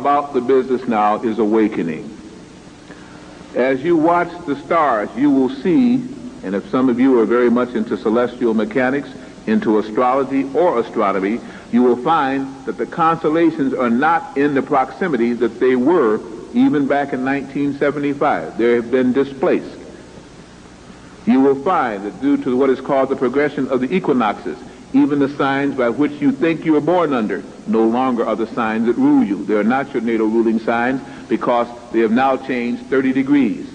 about the business now is awakening. As you watch the stars, you will see, and if some of you are very much into celestial mechanics, into astrology or astronomy, you will find that the constellations are not in the proximity that they were even back in 1975. They have been displaced. You will find that due to what is called the progression of the equinoxes, even the signs by which you think you were born under no longer are the signs that rule you. They are not your natal ruling signs because they have now changed 30 degrees.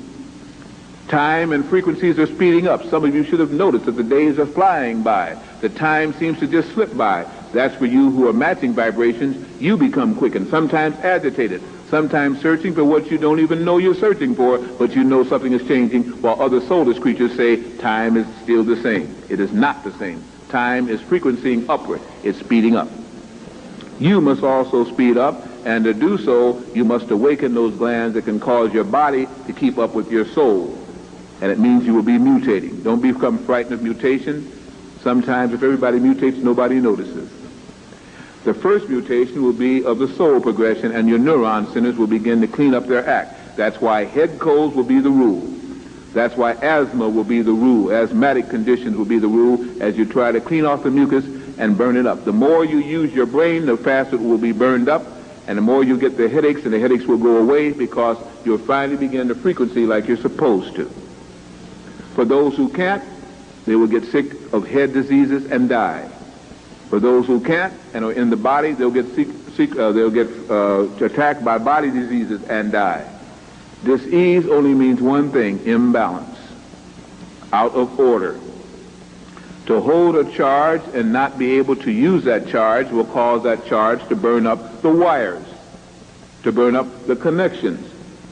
Time and frequencies are speeding up. Some of you should have noticed that the days are flying by. The time seems to just slip by. That's for you who are matching vibrations. You become quickened, sometimes agitated, sometimes searching for what you don't even know you're searching for, but you know something is changing, while other soulless creatures say time is still the same. It is not the same. Time is frequencying upward. It's speeding up. You must also speed up, and to do so, you must awaken those glands that can cause your body to keep up with your soul. And it means you will be mutating. Don't become frightened of mutation. Sometimes if everybody mutates, nobody notices. The first mutation will be of the soul progression, and your neuron centers will begin to clean up their act. That's why head colds will be the rule. That's why asthma will be the rule. Asthmatic conditions will be the rule as you try to clean off the mucus and burn it up. The more you use your brain, the faster it will be burned up, and the more you get the headaches, and the headaches will go away because you'll finally begin the frequency like you're supposed to. For those who can't, they will get sick of head diseases and die. For those who can't and are in the body, they'll get attacked by body diseases and die. Disease only means one thing: imbalance, out of order. To hold a charge and not be able to use that charge will cause that charge to burn up the wires, to burn up the connections.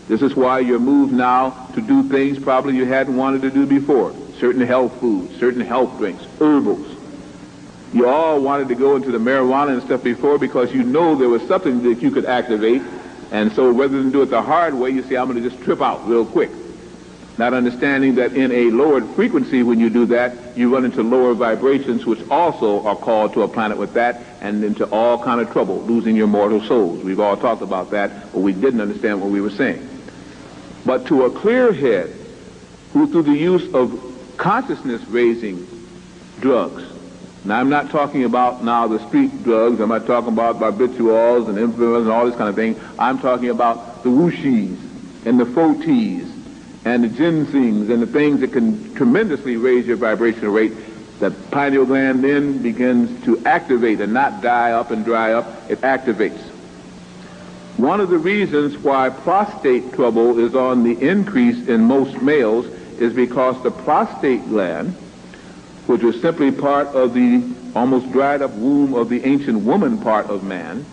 This is why you're moved now to do things probably you hadn't wanted to do before. Certain health foods, certain health drinks, herbals. You all wanted to go into the marijuana and stuff before because you know there was something that you could activate. And so rather than do it the hard way, you say, I'm going to just trip out real quick. Not understanding that in a lowered frequency, when you do that, you run into lower vibrations, which also are called to a planet with that, and into all kind of trouble, losing your mortal souls. We've all talked about that, but we didn't understand what we were saying. But to a clear head, who through the use of consciousness-raising drugs, now I'm not talking about now the street drugs, I'm not talking about barbiturates and influence and all this kind of thing. I'm talking about the wuxis and the fotis and the ginsengs and the things that can tremendously raise your vibrational rate. The pineal gland then begins to activate and not die up and dry up. It activates. One of the reasons why prostate trouble is on the increase in most males is because the prostate gland, which was simply part of the almost dried up womb of the ancient woman part of man,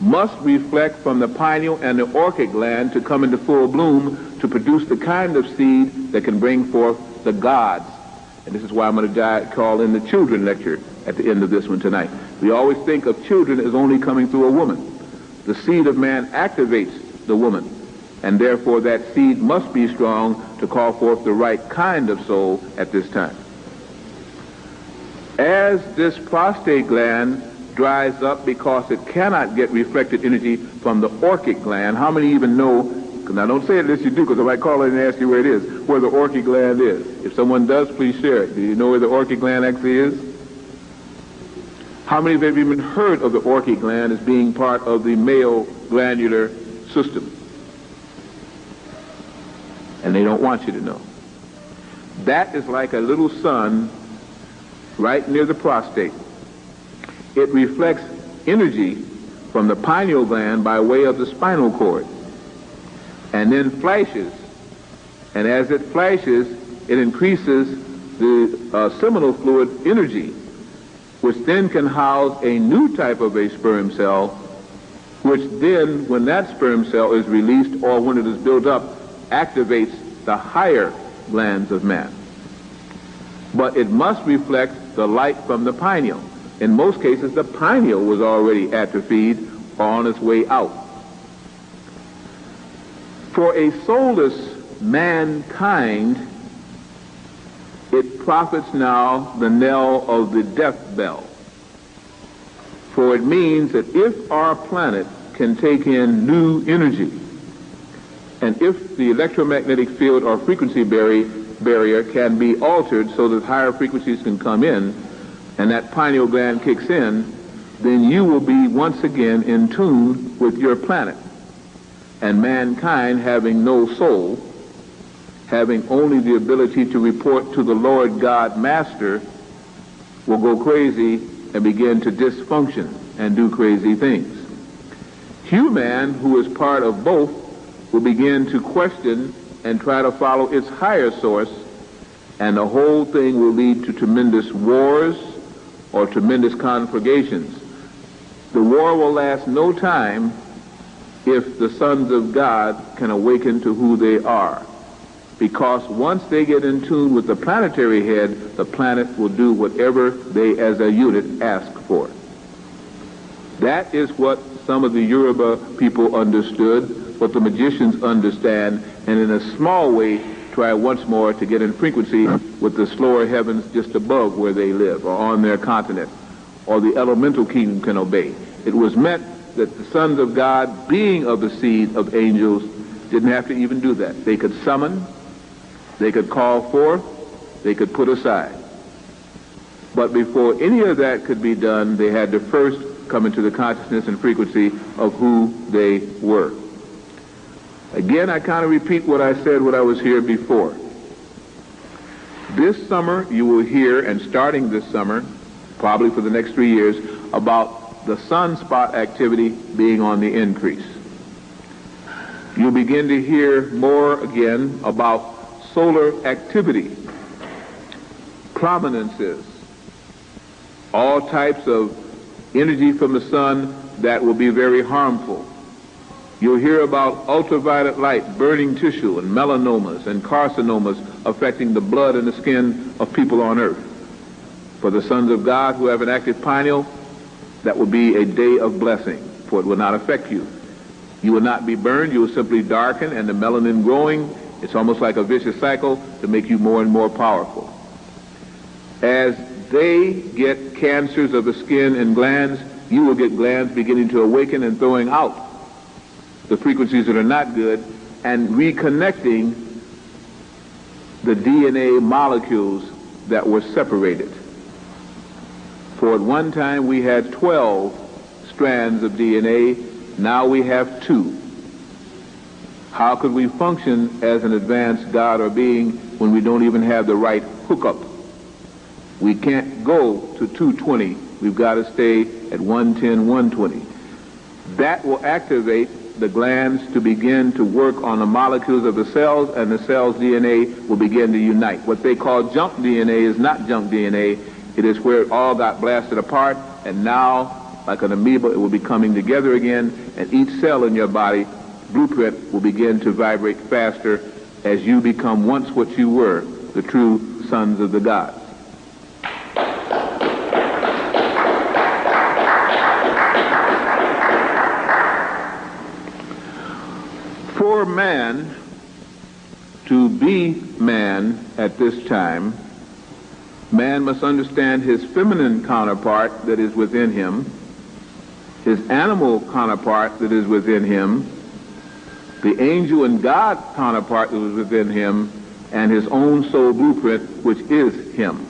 must reflect from the pineal and the orchid gland to come into full bloom to produce the kind of seed that can bring forth the gods. And this is why I'm going to call in the children lecture at the end of this one tonight. We always think of children as only coming through a woman. The seed of man activates the woman, and therefore that seed must be strong to call forth the right kind of soul at this time. As this prostate gland dries up because it cannot get reflected energy from the orchid gland, how many even know, now don't say it unless you do, because I might call in and ask you where it is, where the orchid gland is. If someone does, please share it. Do you know where the orchid gland actually is? How many have even heard of the orchid gland as being part of the male glandular system? And they don't want you to know. That is like a little sun right near the prostate. It reflects energy from the pineal gland by way of the spinal cord, and then flashes. And as it flashes, it increases the seminal fluid energy, which then can house a new type of a sperm cell, which then, when that sperm cell is released or when it is built up, activates the higher glands of man. But it must reflect the light from the pineal. In most cases, the pineal was already atrophied or on its way out. For a soulless mankind, it profits now the knell of the death bell. For it means that if our planet can take in new energy. And if the electromagnetic field or frequency barrier can be altered so that higher frequencies can come in, and that pineal gland kicks in, then you will be once again in tune with your planet. And mankind, having no soul, having only the ability to report to the Lord God Master, will go crazy and begin to dysfunction and do crazy things. Human, who is part of both, will begin to question and try to follow its higher source, and the whole thing will lead to tremendous wars or tremendous conflagrations. The war will last no time if the sons of God can awaken to who they are. Because once they get in tune with the planetary head, the planet will do whatever they as a unit ask for. That is what some of the Yoruba people understood, what the magicians understand, and in a small way try once more to get in frequency with the slower heavens just above where they live, or on their continent, or the elemental kingdom can obey. It was meant that the sons of God, being of the seed of angels, didn't have to even do that. They could summon, they could call forth, they could put aside. But before any of that could be done, they had to first come into the consciousness and frequency of who they were. Again, I kind of repeat what I said when I was here before. This summer, you will hear, and starting this summer, probably for the next 3 years, about the sunspot activity being on the increase. You'll begin to hear more again about solar activity, prominences, all types of energy from the sun that will be very harmful. You'll hear about ultraviolet light burning tissue and melanomas and carcinomas affecting the blood and the skin of people on earth. For the sons of God who have an active pineal, that will be a day of blessing, for it will not affect you. You will not be burned, you will simply darken, and the melanin growing, it's almost like a vicious cycle to make you more and more powerful. As they get cancers of the skin and glands, you will get glands beginning to awaken and throwing out the frequencies that are not good and reconnecting the DNA molecules that were separated. For at one time we had 12 strands of DNA, now we have 2. How could we function as an advanced God or being when we don't even have the right hookup? We can't go to 220. We've got to stay at 110, 120. That will activate the glands to begin to work on the molecules of the cells, and the cell's DNA will begin to unite. What they call junk DNA is not junk DNA. It is where it all got blasted apart, and now, like an amoeba, it will be coming together again, and each cell in your body, blueprint, will begin to vibrate faster as you become once what you were, the true sons of the gods. For man to be man at this time, man must understand his feminine counterpart that is within him, his animal counterpart that is within him, the angel and God counterpart that is within him, and his own soul blueprint, which is him.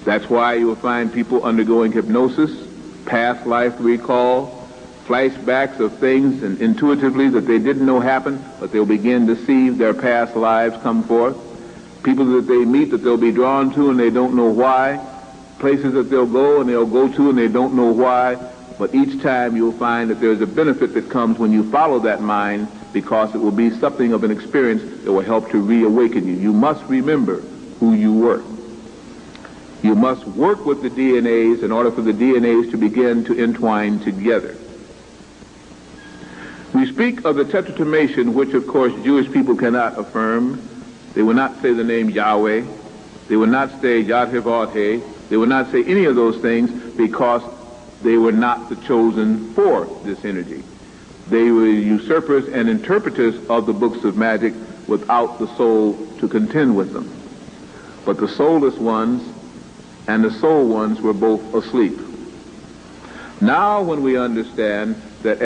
That's why you will find people undergoing hypnosis, past life recall, flashbacks of things and intuitively that they didn't know happened, but they'll begin to see their past lives come forth. People that they meet that they'll be drawn to and they don't know why. Places that they'll go and they'll go to and they don't know why. But each time you'll find that there's a benefit that comes when you follow that mind, because it will be something of an experience that will help to reawaken you. You must remember who you were. You must work with the DNAs in order for the DNAs to begin to entwine together. We speak of the tetragrammaton, which of course Jewish people cannot affirm. They will not say the name Yahweh. They will not say Yad-Heh-Vav-Heh. They will not say any of those things because they were not the chosen for this energy. They were usurpers and interpreters of the books of magic without the soul to contend with them. But the soulless ones and the soul ones were both asleep. Now when we understand that